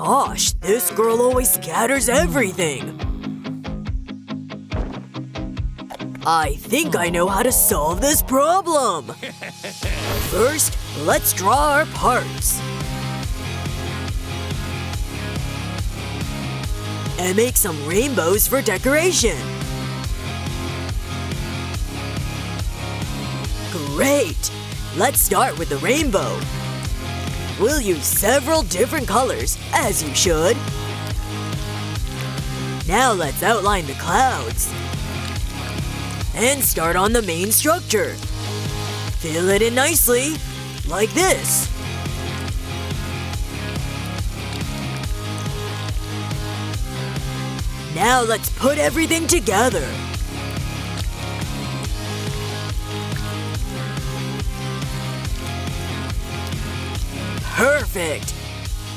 Gosh, this girl always scatters everything. I think I know how to solve this problem. First, let's draw our parts. And make some rainbows for decoration. Great! Let's start with the rainbow. We'll use several different colors, as you should. Now let's outline the clouds. And start on the main structure. Fill it in nicely, like this. Now let's put everything together. Perfect!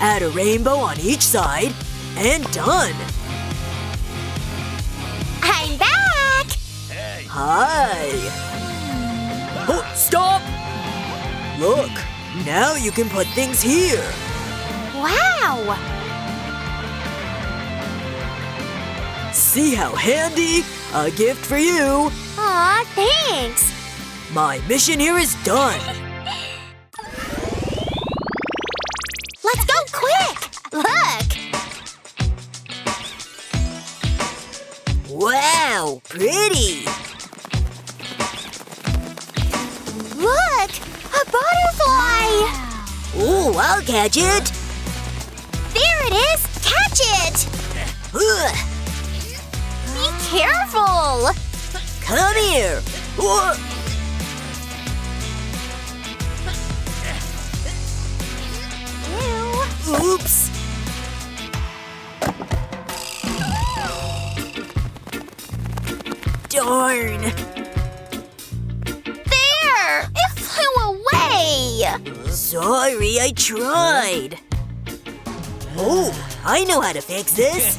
Add a rainbow on each side, and done! I'm back! Hi! Oh, stop! Look, now you can put things here. Wow! See how handy? A gift for you! Aw, thanks! My mission here is done! Let's go quick! Look! Wow, pretty! Look! A butterfly! Ooh, I'll catch it! There it is! Catch it! Ugh, Be careful! come here! Whoa. Ew. Oops! Darn! There! It flew away! Sorry, I tried. Oh, I know how to fix this.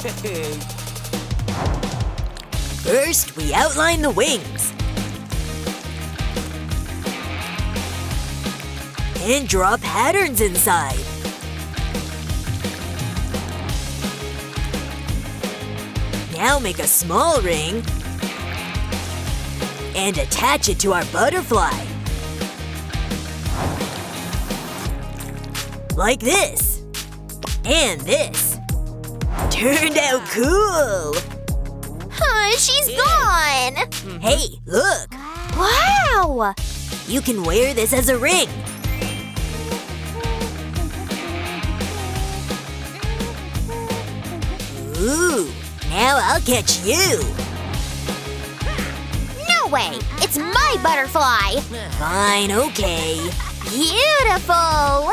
First, we outline the wings. And draw patterns inside. Now make a small ring and attach it to our butterfly. Like this. And this. Turned out cool! She's gone! Hey, look! Wow! You can wear this as a ring. Ooh, now I'll catch you. No way! It's my butterfly! Fine, okay. Beautiful!